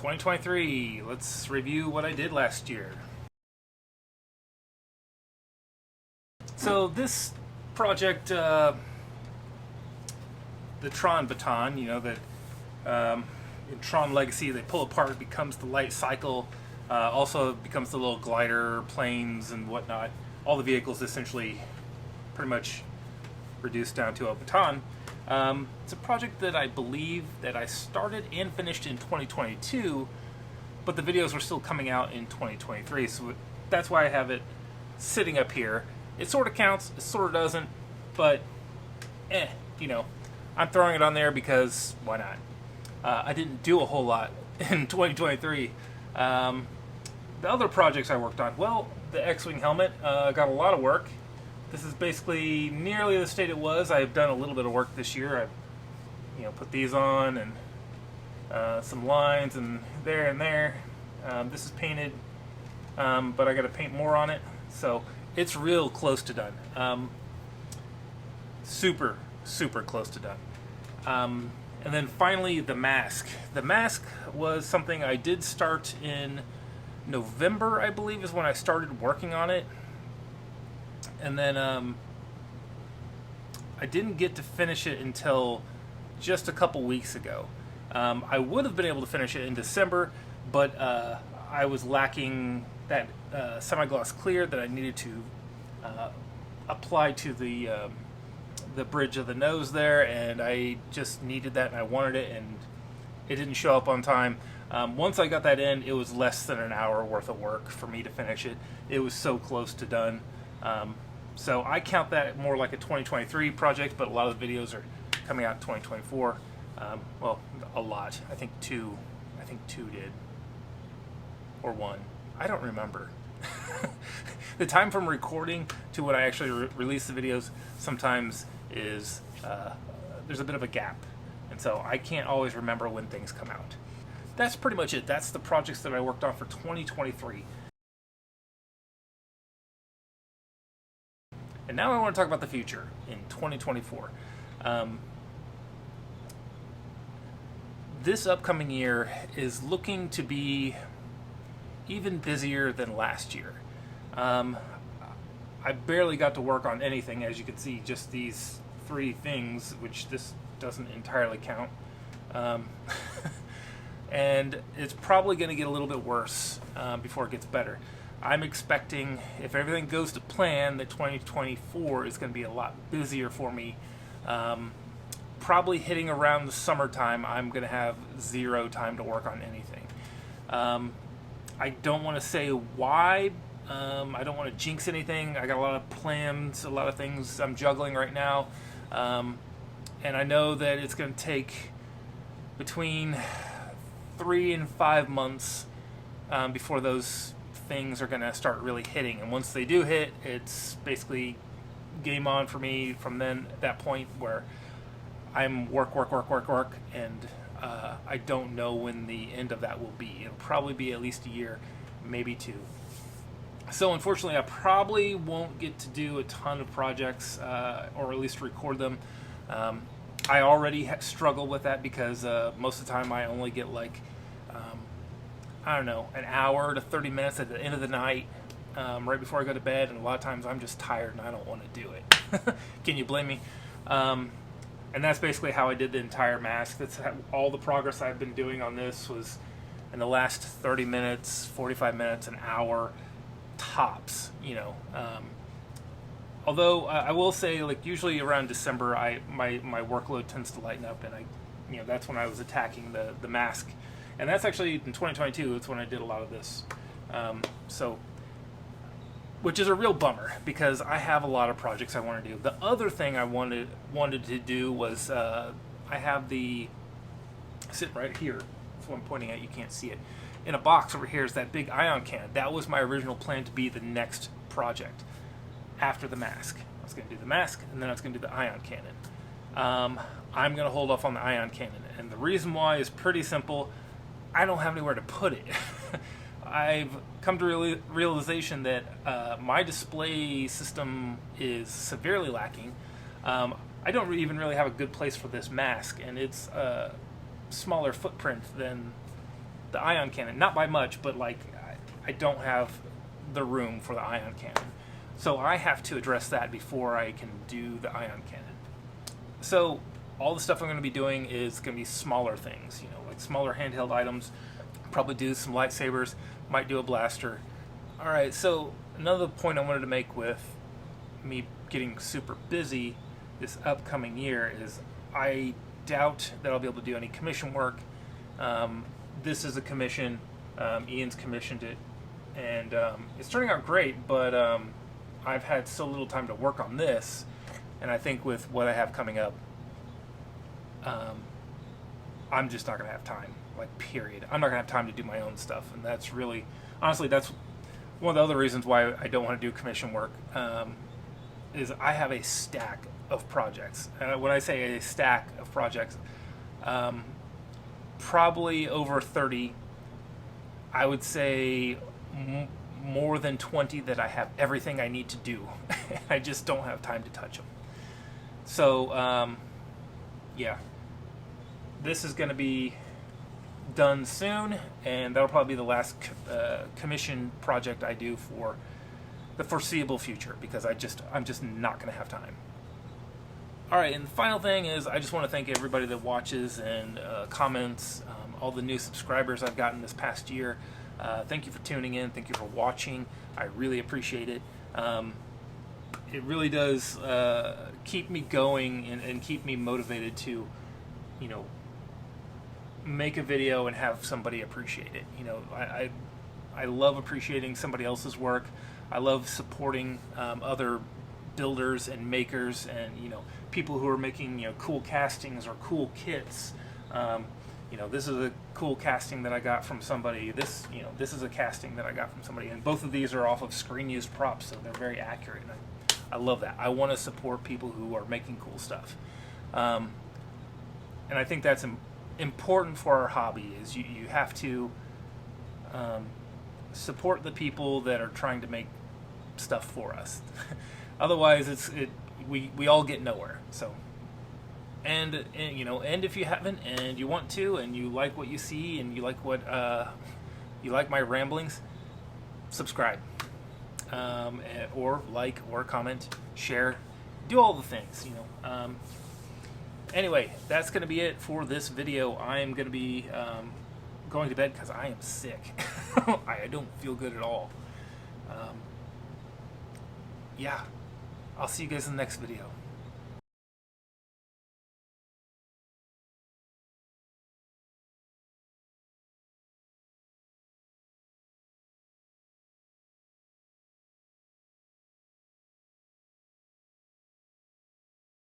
2023. Let's review what I did last year. So this project, the Tron Baton, that in Tron Legacy they pull apart, it becomes the Lightcycle, also becomes the little glider, planes, and whatnot. All the vehicles essentially pretty much reduced down to a baton. It's a project that I believe that I started and finished in 2022, but the videos were still coming out in 2023, so that's why I have it sitting up here. It sort of counts, it sort of doesn't, but I'm throwing it on there because why not? I didn't do a whole lot in 2023. The other projects I worked on, well, the X-Wing helmet got a lot of work. This is basically nearly the state it was. I've done a little bit of work this year. I've put these on and some lines and there. This is painted, but I got to paint more on it. So it's real close to done. Super close to done. And then finally the mask. The mask was something I did start in November, I believe, is when I started working on it. And then I didn't get to finish it until just a couple weeks ago. I would have been able to finish it in December, but I was lacking that semi-gloss clear that I needed to apply to the bridge of the nose there, and I just needed that and I wanted it, and it didn't show up on time. Once I got that in, it was less than an hour worth of work for me to finish it. It was so close to done. So I count that more like a 2023 project, but a lot of the videos are coming out in 2024. Well, a lot. I think two did, or one. I don't remember. The time from recording to when I actually release the videos sometimes is there's a bit of a gap, and so I can't always remember when things come out. That's pretty much it. That's the projects that I worked on for 2023. And now I want to talk about the future in 2024. This upcoming year is looking to be even busier than last year. I barely got to work on anything, as you can see, just these 3 things, which this doesn't entirely count. And it's probably going to get a little bit worse before it gets better. I'm expecting, if everything goes to plan, that 2024 is going to be a lot busier for me. Probably hitting around the summertime, I'm going to have 0 time to work on anything. I don't want to say why. I don't want to jinx anything. I got a lot of plans, a lot of things I'm juggling right now. And I know that it's going to take between 3 and 5 months before those things are going to start really hitting, and once they do hit, it's basically game on for me from then, that point where I'm work, and I don't know when the end of that will be. It'll probably be at least a year, maybe 2. So unfortunately I probably won't get to do a ton of projects, or at least record them. I already struggle with that because most of the time I only get like I don't know, an hour to 30 minutes at the end of the night, right before I go to bed, and a lot of times I'm just tired and I don't want to do it. Can you blame me? And that's basically how I did the entire mask. That's how, all the progress I've been doing on this was in the last 30 minutes, 45 minutes, an hour, tops, Although I will say, like, usually around December, my workload tends to lighten up, and that's when I was attacking the mask. And that's actually in 2022. That's when I did a lot of this. Which is a real bummer because I have a lot of projects I want to do. The other thing I wanted to do was I have sitting right here. That's what I'm pointing at. You can't see it. In a box over here is that big ion cannon. That was my original plan to be the next project after the mask. I was going to do the mask, and then I was going to do the ion cannon. I'm going to hold off on the ion cannon, and the reason why is pretty simple. I don't have anywhere to put it. I've come to realization that my display system is severely lacking. I don't even really have a good place for this mask, and it's a smaller footprint than the ion cannon, not by much, but like I don't have the room for the ion cannon. So I have to address that before I can do the ion cannon. So all the stuff I'm going to be doing is going to be smaller things, you know, like smaller handheld items. Probably do some lightsabers, might do a blaster. All right, so another point I wanted to make with me getting super busy this upcoming year is I doubt that I'll be able to do any commission work. This is a commission. Ian's commissioned it, and it's turning out great, but I've had so little time to work on this, and I think with what I have coming up, I'm just not going to have time, like, period. I'm not going to have time to do my own stuff, and that's really, honestly, that's one of the other reasons why I don't want to do commission work, is I have a stack of projects. When I say a stack of projects, probably over 30, I would say more than 20 that I have everything I need to do. I just don't have time to touch them. So, yeah. This is going to be done soon, and that'll probably be the last commission project I do for the foreseeable future, because I'm just not going to have time. Alright, and the final thing is I just want to thank everybody that watches and comments, all the new subscribers I've gotten this past year. Thank you for tuning in. Thank you for watching. I really appreciate it. It really does keep me going and keep me motivated to, you know, make a video and have somebody appreciate it. You know, I love appreciating somebody else's work. I love supporting other builders and makers, and, you know, people who are making, you know, cool castings or cool kits. You know, this is a cool casting that I got from somebody. This is a casting that I got from somebody, and both of these are off of screen used props, so they're very accurate. And I love that. I want to support people who are making cool stuff, and I think that's important for our hobby. Is you have to support the people that are trying to make stuff for us. Otherwise, we all get nowhere. So. And you know, and if you haven't, and you want to, and you like what you see, and you like what you like my ramblings, subscribe, or like, or comment, share, do all the things, you know. Anyway, that's going to be it for this video. I am going to be going to bed because I am sick. I don't feel good at all. Yeah, I'll see you guys in the next video.